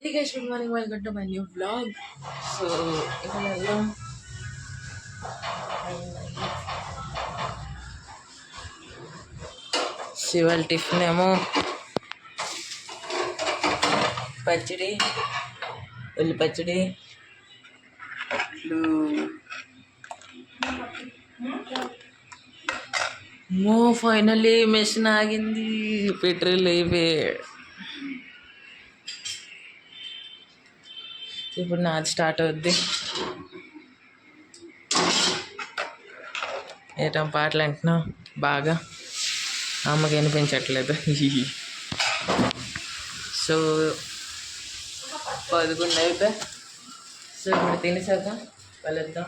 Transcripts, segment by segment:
Hey guys, good morning. Welcome to my new vlog. So, ilan ఇవాళ tiffin ఏమో పచ్చడి, ఉల్లి పచ్చడి, ఫైనల్లీ మెషిన్ ఆగింది, పెట్రోల్ అయిపోయి. ఇప్పుడు నాది స్టార్ట్ అవుద్ది. ఏటం పాటలు అంటున్నావు బాగా, అమ్మకి వినిపించట్లేదు. సో 11 అయిపోయి. సో ఇప్పుడు తినేసాక వెళ్దాం.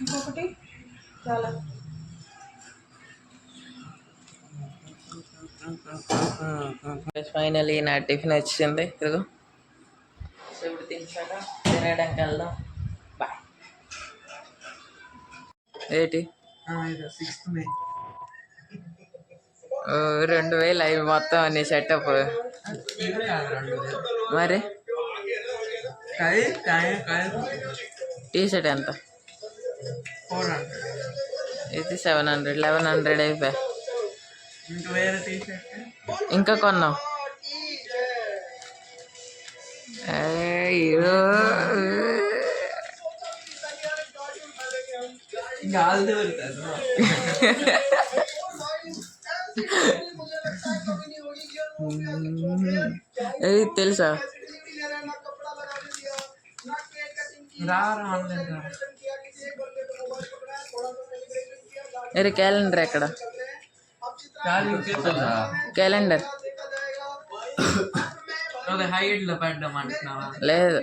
ఇంకొకటి చాలా ఫైనలీ నా టిఫిన్ వచ్చింది. ఇదిగో. సో ఇప్పుడు తినేసాక తినడానికి వెళ్దాం. బాయ్. ఏంటి 2000 అవి మొత్తం అన్ని సెటప్. మరి టీ షర్ట్ ఎంత? ఇది 700, 1100 అయిపోయా. ఇంకా కొన్నాం. తెలుసా? అరే క్యాలెండర్ ఎక్కడ? క్యాలెండర్ లేదు.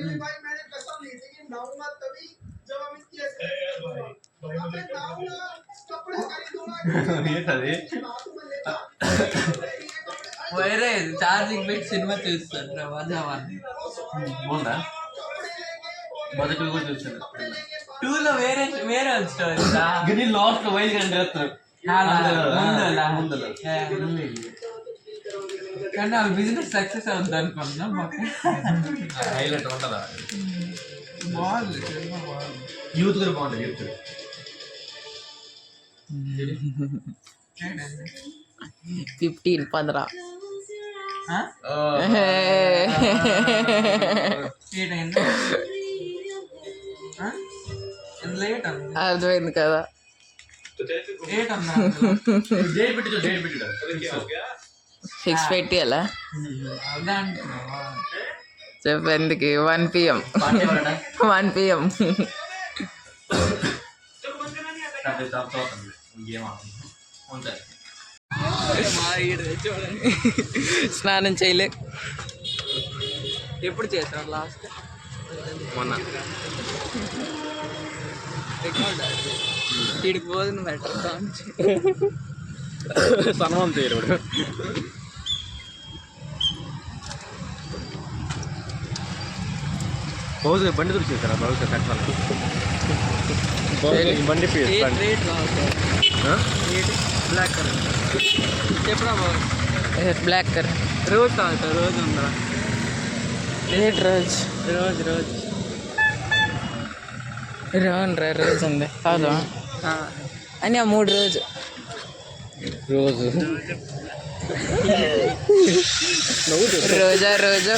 వేరే ఛార్జింగ్ పెట్టి సినిమా చూస్తాను. మొదటి కూడా చూసాను. 2లో వేరే వేరే స్టోరీ. లాస్ట్ వైల్ కంటే కానీ వాళ్ళ బిజినెస్ సక్సెస్ అవుతుంది అనుకున్నా. హైలైట్ ఉంటుందా? బాగుంది, యూత్ కూడా బాగుంటుంది. యూత్ 15 15 అర్థమైంది కదా. ఫిక్స్ పెట్టి అలా చెప్పేందుకు 1 PM 1 PM స్నానం చేయలే. ఎప్పుడు చేస్తాను లాస్ట్? మొన్న. ఇడికి పోతుంది బెటర్ సన్మానం చేయడు. బహుశా బండి దొరికిస్తారా? బహుశా బండి బ్లాక్ కలర్ చెప్పరా? బ్లాక్ కలర్ రోజ్ తాగుతా. రోజు ఉందా? రేట్ రోజు రోజు రోజు రోజు ఉంది కాదు అని. 3 రోజు రోజు రోజా రోజు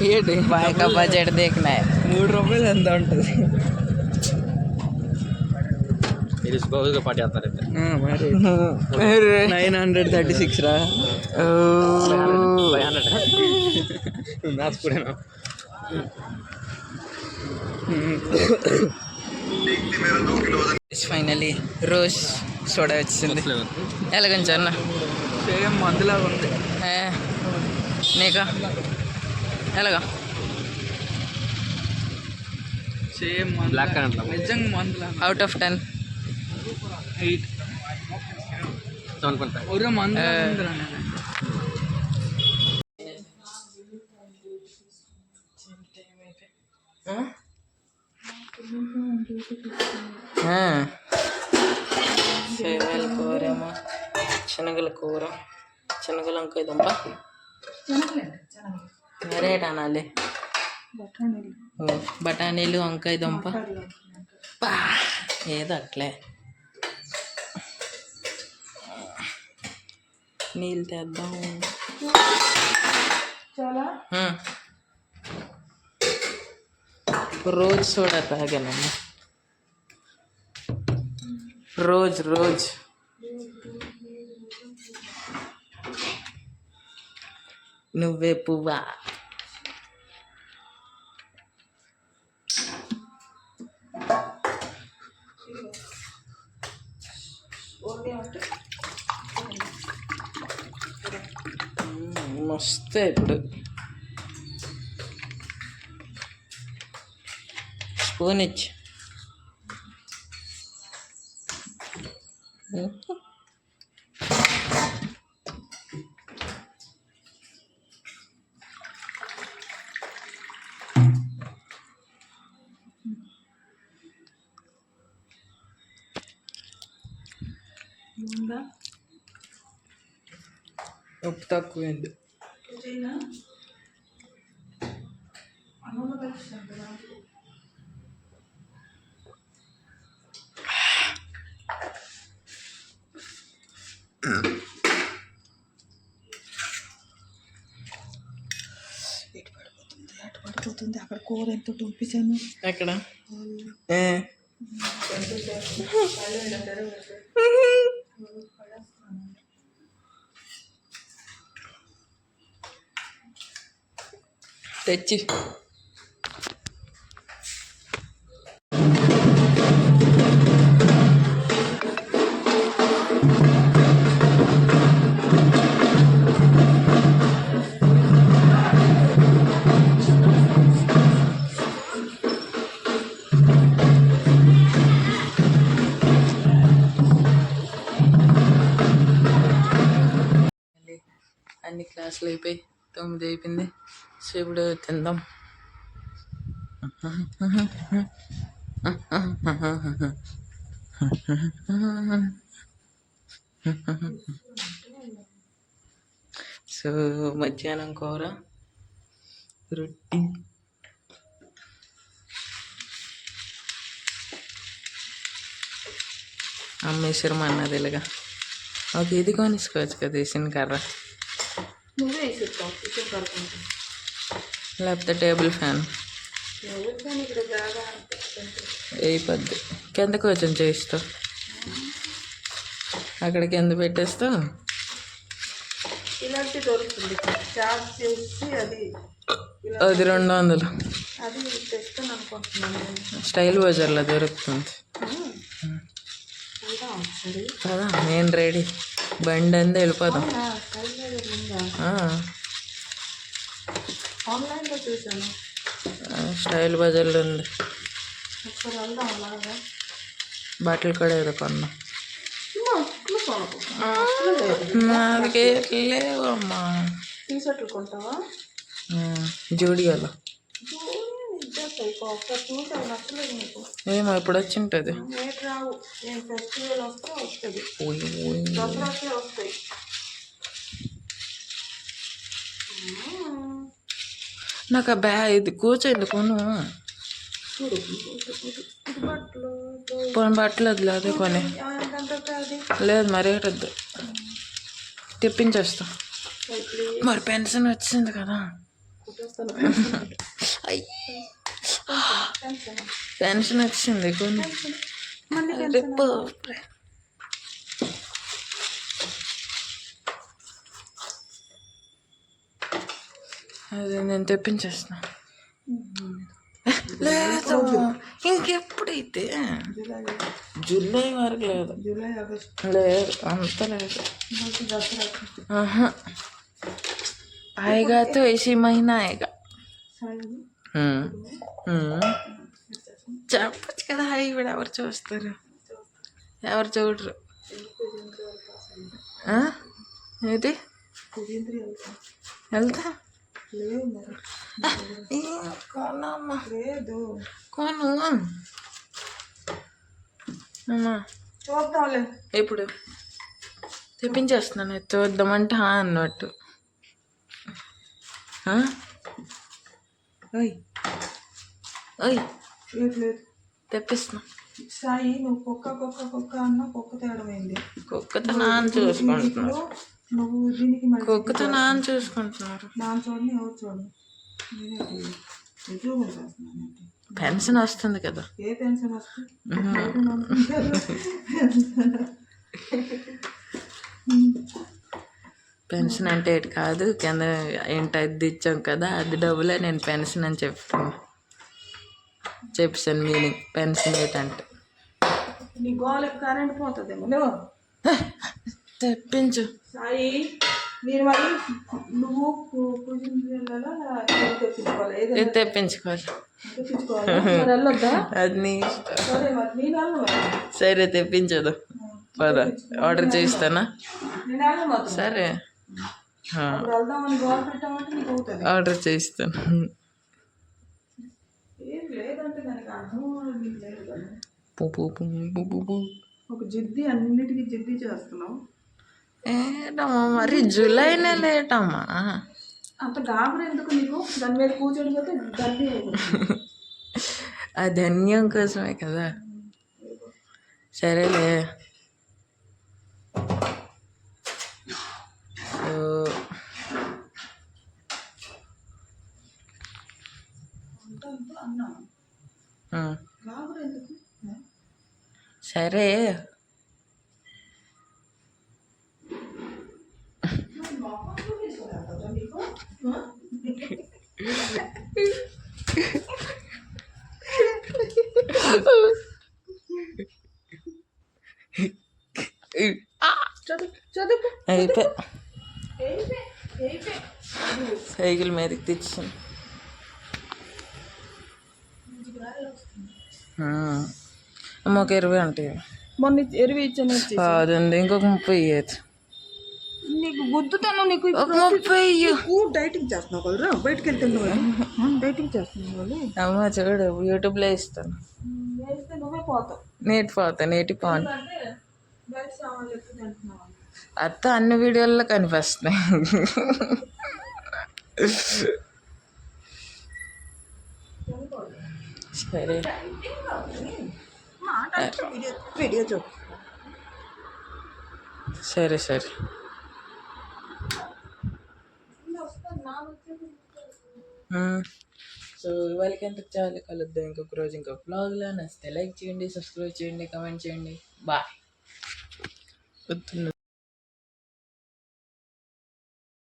ఏంటి బాగా బడ్జెట్ దేకినా 3 రూపాయలు ఎంత ఉంటుంది? పార్టీ మరి 936 రా. ఫైనలీ రోజ్ సోడా వచ్చింది. ఎలాగంచి అన్న సేమ్ మందులాగా ఉంది. నీకా ఎలాగా? సేమ్ బ్లాక్ నిజంగా మందులా. అవుట్ ఆఫ్ 10 8 7.5 మందు. సేవల కూరేమో, శనగల కూర, శనగల వంకాయ దుంప వెరైటీ అనాలి, బఠానీలు వంకాయ దుంప ఏదో అట్లే. నీళ్ళు తెద్దాం. రోజు సోడా తాగానమ్మా, రోజు నువ్వే పువ్వా. మస్తే ఇప్పుడు స్పూన్ ఇచ్చి ఉప్పు తక్కువైంది. పడిపోతుంది. అక్కడ కూర ఎంత పంపించాను. ఎక్కడ తెచ్చి అన్ని క్లాసులు అయిపోయి 9 అయిపోయింది. సో ఇప్పుడు తిందాం. సో మధ్యాహ్నం కూర రొట్టి, అమ్మేశ్వరం అన్నది ఇలాగా. ఒక ఇది కొనిసుకోవచ్చు కదా వేసిన కర్ర, నువ్వే వేసుకుంటావు. లేకపోతే టేబుల్ ఫ్యాన్ ఇక్కడ జాగా వేయిపోద్ది. కింద కొంచెం చేయిస్తావు, అక్కడ కింద పెట్టేస్తావు. ఇలాంటి దొరుకుతుంది చార్జ్ చేసి అది 200 అది తెస్తాను అనుకుంటున్నాను. స్టైల్ బజార్లో దొరుకుతుంది కదా. నేను రెడీ, బండి అంతా వెళ్ళిపోదాం. ఆన్లైన్లో చూసాను, స్టైల్ బజార్లో ఉంది. ఒకసారి వెళ్దాం. అలాగా బట్టలు కూడా ఏదో కొన్నా, నాకే లేవమ్మా. టీషర్ట్లు కొంటావా? జూడియోలో ఒకసారి చూసి అవి నచ్చలేదు నీకు. ఏమో ఇప్పుడు వచ్చి ఉంటుంది. రేట్ రావు, నేను ఫెస్టివల్ వస్తే వస్తుంది, దసరాకే వస్తాయి. నాకు ఆ ఇది కూర్చోండి కొను. బట్టలు వద్దులే, అదే కొని. లేదు మరి వద్దు, తెప్పించేస్తా. మరి పెన్షన్ వచ్చింది కదా. పెన్షన్ వచ్చింది కొన్ని. అదే నేను తెప్పించేస్తున్నా. లేదు ఇంకెప్పుడైతే జూలై వరకు లేదు. లేదు అంత లేదు. आएगा तो इसी महीना आएगा. చెప్పచ్చు కదా. ఇప్పుడు ఎవరు చూస్తారు, ఎవరు చూడరు. ఏది వెళ్తా కొనమ్మా లేదు కొను అమ్మా. చూద్దాంలే. ఎప్పుడు తెప్పించేస్తున్నాను చూద్దామంటే అన్నట్టు. ఓయ్ ఓయ్ లేదు లేదు తెప్పిస్తున్నా. సాయి నువ్వు కుక్క అన్న కుక్క తేడమైంది. కుక్కతో నాన్న చూసుకుంటున్నారు. నువ్వు దీనికి మళ్ళీ కుక్కతో నాన్న చూసుకుంటున్నారు. నాన్న చూడండి ఎవరు చూడండి. ఉద్యోగం చేస్తున్నాను. పెన్షన్ వస్తుంది కదా. ఏ పెన్షన్ వస్తుంది? పెన్షన్ అంటే ఏంటి కాదు కింద ఏంటి అది ఇచ్చాం కదా అది డబ్బులే నేను పెన్షన్ అని చెప్తాను. చెప్పాను మీనింగ్ పెన్షన్ ఏంటంటే. నీ గోలకి కరెంట్ పోతుందేమో. తెప్పించు సాయి మీరు మళ్ళీ నువ్వు పూజించాలా తెప్పించుకోవాలి. ఏదైనా తెప్పించుకోవాలి. తెప్పించుకోవాలి. మరి వెళ్ళొద్దా? అది నీ ఇష్టం. సరే మరి నేను వెళ్ళను. సరే తెప్పించదు పదా ఆర్డర్ చేయిస్తానా? నేను వెళ్ళను మాత్రం. సరే అప్పుడు వెళ్దామని గోల్ పెట్టామంటే నీకు అవుతుంది. ఆర్డర్ చేయిస్తాను. ఏం లేదంటే దానికి అర్థం లేదు కదా. ఒక జిద్ది అన్నిటికీ జిద్ది చేస్తున్నావు. ఏటమ్మా మరి జూలై నెల ఏటమ్మా అంత గాబరు ఎందుకు నీకు? దాని మీద కూర్చొని పోతే గడ్డి ఆ ధన్యం కోసమే కదా. సరేలే. గాబరు ఎందుకు? సరే సైకిల్ మీదకి తెచ్చాను. ఒక 20 ఉంటాయి. మొన్న ఎరువు ఇచ్చాను. అదండి ఇంకొక 30 ఇయ్యచ్చు. నీకు గుద్దుతాను. నీకు ఒక 30 డైటింగ్ చేస్తున్నావు కదా. బయటకు వెళ్తున్నావు డైటింగ్ చేస్తున్నావు వాళ్ళు. అమ్మ చూడు యూట్యూబ్లో ఇస్తాను. వేస్తే నువ్వే పోతావు. నేటి పాను బయట సామాన్లు ఎక్కువ తింటున్నావు. అత్త అన్ని వీడియోల్లో కనిపిస్తున్నాయి. సరే వీడియో చూడు. సరే సరే సో ఇవాళకి ఎంత చాలా కలుద్దాం ఇంకొక రోజు ఇంకొక బ్లాగ్లో. నచ్చితే లైక్ చేయండి, సబ్స్క్రైబ్ చేయండి, కమెంట్ చేయండి. బాయ్.